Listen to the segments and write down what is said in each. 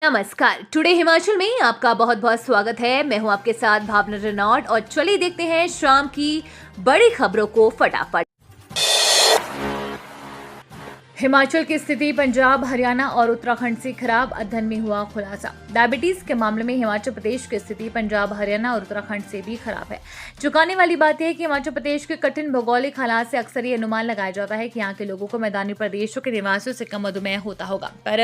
नमस्कार। टुडे हिमाचल में आपका बहुत बहुत स्वागत है। मैं हूं आपके साथ भावना रेनॉल्ड और चलिए देखते हैं शाम की बड़ी खबरों को फटाफट। हिमाचल की स्थिति पंजाब, हरियाणा और उत्तराखंड से खराब, अध्ययन में हुआ खुलासा। डायबिटीज के मामले में हिमाचल प्रदेश की स्थिति पंजाब, हरियाणा और उत्तराखंड से भी खराब है। चौंकाने वाली बात यह है कि हिमाचल प्रदेश के कठिन भौगोलिक हालात से अक्सर ये अनुमान लगाया जाता है कि यहाँ के लोगों को मैदानी प्रदेशों के निवासियों से कम मधुमेह होता होगा, पर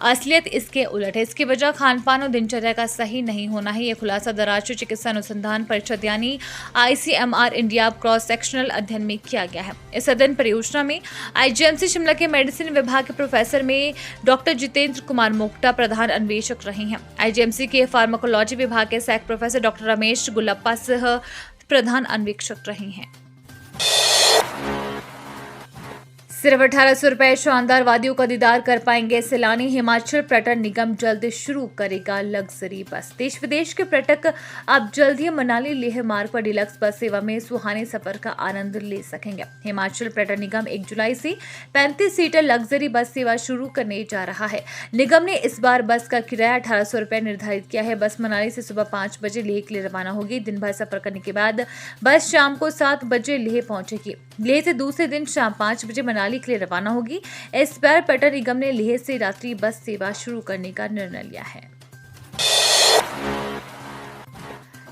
असलियत इसके उलट है। इसकी वजह खान पान और दिनचर्या का सही नहीं होना है। यह खुलासा राष्ट्रीय चिकित्सा अनुसंधान परिषद यानी ICMR इंडिया क्रॉस सेक्शनल अध्ययन में किया गया है। इस अध्ययन परियोजना में IGMC शिमला के मेडिसिन विभाग के प्रोफेसर में डॉक्टर जितेंद्र कुमार मोक्टा प्रधान अन्वेषक रहे हैं। IGMC के फार्माकोलॉजी विभाग के सहायक प्रोफेसर डॉक्टर रमेश गुल्लप्पा सह प्रधान अन्वेषक रहे हैं। सिर्फ 1800 रुपए शानदार वादियों का दीदार कर पाएंगे सैलानी। हिमाचल पर्यटन निगम जल्द शुरू करेगा लग्जरी बस। देश विदेश के पर्यटक अब जल्द ही मनाली लेह मार्ग पर डिलक्स बस सेवा में सुहाने सफर का आनंद ले सकेंगे। हिमाचल पर्यटन निगम 1 जुलाई से 35 सीटर लग्जरी बस सेवा शुरू करने जा रहा है। निगम ने इस बार बस का किराया 1800 रुपए निर्धारित किया है। बस मनाली से सुबह 5 बजे लेह के लिए रवाना होगी। दिन भर सफर करने के बाद बस शाम को 7 बजे लेह पहुंचेगी। लेह से दूसरे दिन शाम 5 बजे मनाली के लिए रवाना होगी। इस बार पर्यटन निगम ने लेह से रात्रि बस सेवा शुरू करने का निर्णय लिया है।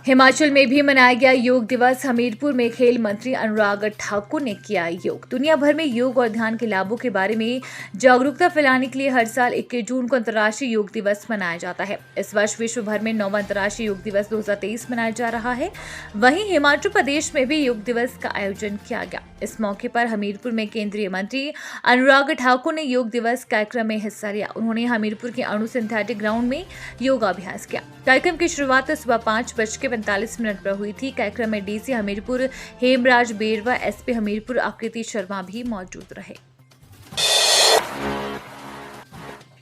हिमाचल में भी मनाया गया योग दिवस। हमीरपुर में खेल मंत्री अनुराग ठाकुर ने किया योग। दुनिया भर में योग और ध्यान के लाभों के बारे में जागरूकता फैलाने के लिए हर साल 21 जून को अंतर्राष्ट्रीय योग दिवस मनाया जाता है। इस वर्ष विश्व भर में 9वां अंतर्राष्ट्रीय योग दिवस 2023 मनाया जा रहा है। वहीं हिमाचल प्रदेश में भी योग दिवस का आयोजन किया गया। इस मौके पर हमीरपुर में केंद्रीय मंत्री अनुराग ठाकुर ने योग दिवस कार्यक्रम में हिस्सा लिया। उन्होंने हमीरपुर के अणु सिंथेटिक ग्राउंड में योगाभ्यास किया। कार्यक्रम की शुरुआत सुबह 5:45 पर हुई थी। कार्यक्रम में DC हमीरपुर हेमराज बेरवा, SP हमीरपुर आकृति शर्मा भी मौजूद रहे।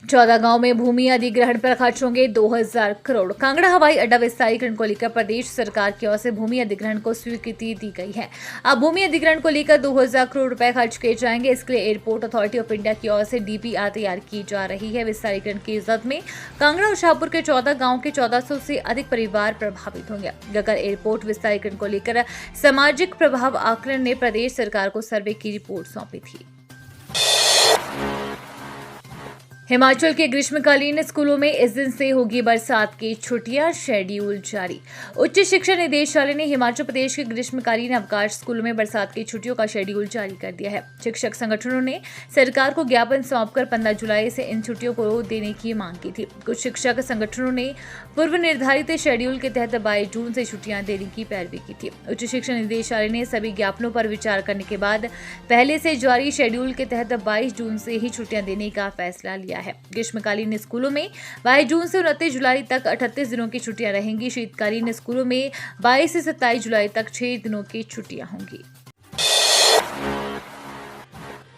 14 गांव में भूमि अधिग्रहण पर खर्च होंगे 2000 करोड़। कांगड़ा हवाई अड्डा विस्तारीकरण को लेकर प्रदेश सरकार की ओर से भूमि अधिग्रहण को स्वीकृति दी गई है। अब भूमि अधिग्रहण को लेकर 2000 करोड़ रुपए खर्च किए जाएंगे। इसके लिए एयरपोर्ट अथॉरिटी ऑफ इंडिया की ओर से DPR तैयार की जा रही है। विस्तारीकरण की जद में कांगड़ा और शाहपुर के 14 गाँव के 1400 से अधिक परिवार प्रभावित होंगे। गगर एयरपोर्ट विस्तारीकरण को लेकर सामाजिक प्रभाव आकलन ने प्रदेश सरकार को सर्वे की रिपोर्ट सौंपी थी। हिमाचल के ग्रीष्मकालीन स्कूलों में इस दिन से होगी बरसात की छुट्टियां, शेड्यूल जारी। उच्च शिक्षा निदेशालय ने हिमाचल प्रदेश के ग्रीष्मकालीन अवकाश स्कूलों में बरसात की छुट्टियों का शेड्यूल जारी कर दिया है। शिक्षक संगठनों ने सरकार को ज्ञापन सौंपकर 15 जुलाई से इन छुट्टियों को देने की मांग की थी। कुछ शिक्षक संगठनों ने पूर्व निर्धारित शेड्यूल के तहत 22 जून से छुट्टियां देने की पैरवी की थी। उच्च शिक्षा निदेशालय ने सभी ज्ञापनों पर विचार करने के बाद पहले से जारी शेड्यूल के तहत 22 जून से ही छुट्टियां देने का फैसला लिया है। ग्रीष्मकालीन स्कूलों में 22 जून से 29 जुलाई तक 38 दिनों की छुट्टियां रहेंगी। शीतकालीन स्कूलों में 22 से 27 जुलाई तक 6 दिनों की छुट्टियां होंगी।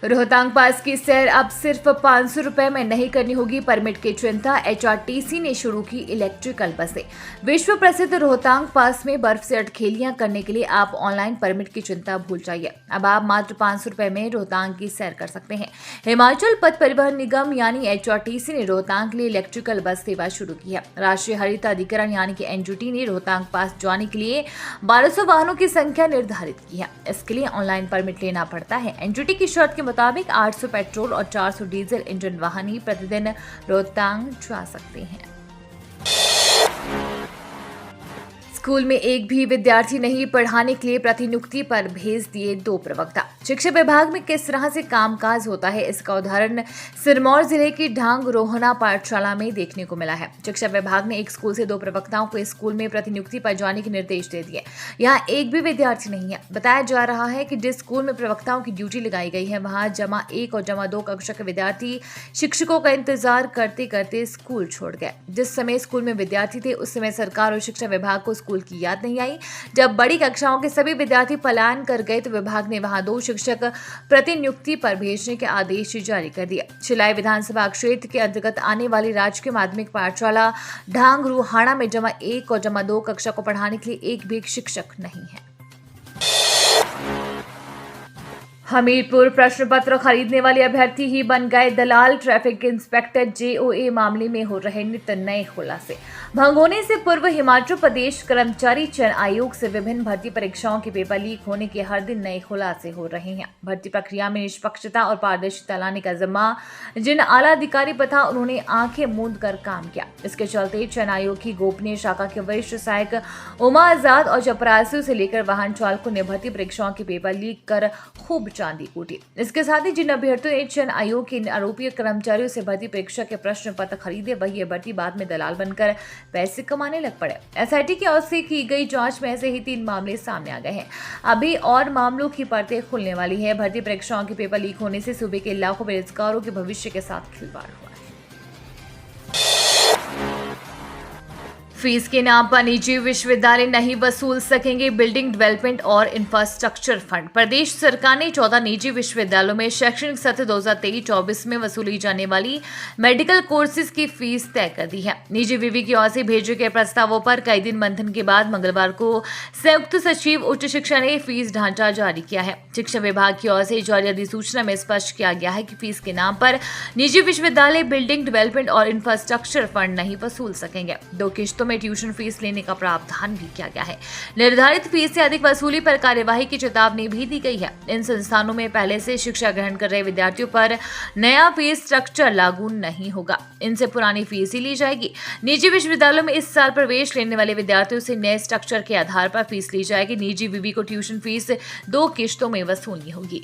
रोहतांग पास की सैर अब सिर्फ 500 रुपए में नहीं करनी होगी परमिट की चिंता। HRTC ने शुरू की इलेक्ट्रिकल बसें। विश्व प्रसिद्ध रोहतांग पास में बर्फ से अटखेलियां करने के लिए आप ऑनलाइन परमिट की चिंता भूल जाइए। अब आप मात्र 500 रुपए में रोहतांग की सैर कर सकते हैं। हिमाचल पथ परिवहन निगम यानी HRTC ने रोहतांग के लिए इलेक्ट्रिकल बस सेवा शुरू की है। राष्ट्रीय हरित अधिकरण यानी कि NGT ने रोहतांग पास जाने के लिए 1200 वाहनों की संख्या निर्धारित की है। इसके लिए ऑनलाइन परमिट लेना पड़ता है। NGT की शर्त के मुताबिक 800 पेट्रोल और 400 डीजल इंजन वाहन ही प्रतिदिन रोहतांग जा सकते हैं। स्कूल में एक भी विद्यार्थी नहीं, पढ़ाने के लिए प्रतिनियुक्ति पर भेज दिए 2 प्रवक्ता। शिक्षा विभाग में किस तरह से कामकाज होता है, इसका उदाहरण सिरमौर जिले की ढांग रोहना पाठशाला में देखने को मिला है। शिक्षा विभाग ने एक स्कूल से 2 प्रवक्ताओं को स्कूल में प्रतिनियुक्ति पर जाने के निर्देश दे दिए। यहाँ एक भी विद्यार्थी नहीं है। बताया जा रहा है कि जिस स्कूल में प्रवक्ताओं की ड्यूटी लगाई गई है, वहाँ जमा 1 और जमा 2 कक्षा के विद्यार्थी शिक्षकों का इंतजार करते करते स्कूल छोड़ गए। जिस समय स्कूल में विद्यार्थी थे, उस समय सरकार और शिक्षा विभाग को स्कूल की याद नहीं आई। जब बड़ी कक्षाओं के सभी विद्यार्थी पलायन कर गए तो विभाग ने वहां 2 शिक्षक प्रतिनियुक्ति पर भेजने के आदेश जारी कर दिए। शिलाई विधानसभा क्षेत्र के अंतर्गत आने वाली राजकीय माध्यमिक पाठशाला ढांग रोहाना में जमा 1 और जमा 2 कक्षा को पढ़ाने के लिए एक भी शिक्षक नहीं है। हमीरपुर प्रश्न पत्र खरीदने वाले अभ्यर्थी ही बन गए दलाल। ट्रैफिक इंस्पेक्टर जेओए मामले में हो रहे नित नए खुलासे। भंगोने से पूर्व हिमाचल प्रदेश कर्मचारी चयन आयोग से विभिन्न भर्ती परीक्षाओं के पेपर लीक होने के हर दिन नए खुलासे हो रहे हैं। भर्ती प्रक्रिया में निष्पक्षता और पारदर्शिता लाने का जिम्मा जिन आला अधिकारी पर था, उन्होंने आंखें मूंद कर काम किया। इसके चलते चयन आयोग की गोपनीय शाखा के वरिष्ठ सहायक उमा आजाद और चपरासियों से लेकर वाहन चालकों ने भर्ती परीक्षाओं के पेपर लीक कर खूब चांदी कूटी। इसके साथ ही जिन अभ्यर्थियों ने चयन आयोग के आरोपी कर्मचारियों से भर्ती परीक्षा के प्रश्न पत्र खरीदे, वही अभ्यर्थी बाद में दलाल बनकर पैसे कमाने लग पड़े। एसआईटी की ओर से की गई जांच में ऐसे ही 3 मामले सामने आ गए हैं। अभी और मामलों की परतें खुलने वाली है। भर्ती परीक्षाओं के पेपर लीक होने से सूबे के लाखों बेरोजगारों के भविष्य के साथ खिलवाड़ हुआ है। फीस के नाम पर निजी विश्वविद्यालय नहीं वसूल सकेंगे बिल्डिंग डेवलपमेंट और इंफ्रास्ट्रक्चर फंड। प्रदेश सरकार ने 14 निजी विश्वविद्यालयों में शैक्षणिक सत्र 2023-24 में वसूली जाने वाली मेडिकल कोर्सेज की फीस तय कर दी है। निजी विवि की ओर से भेजे गए प्रस्तावों पर कई दिन मंथन के बाद मंगलवार को संयुक्त सचिव उच्च शिक्षा ने फीस ढांचा जारी किया है। शिक्षा विभाग की ओर से जारी अधिसूचना में स्पष्ट किया गया है कि फीस के नाम पर निजी विश्वविद्यालय बिल्डिंग डेवलपमेंट और इंफ्रास्ट्रक्चर फंड नहीं वसूल सकेंगे। 2 किश्तों में ट्यूशन फीस लेने का प्रावधान भी किया गया है। निर्धारित फीस से अधिक वसूली पर कार्यवाही की चेतावनी भी दी गई है। इन संस्थानों में पहले से शिक्षा ग्रहण कर रहे विद्यार्थियों पर नया फीस स्ट्रक्चर लागू नहीं होगा। इनसे पुरानी फीस ही ली जाएगी। निजी विश्वविद्यालयों में इस साल प्रवेश लेने वाले विद्यार्थियों से नए स्ट्रक्चर के आधार पर फीस ली जाएगी। निजी विवि को ट्यूशन फीस 2 किश्तों में वसूलनी होगी।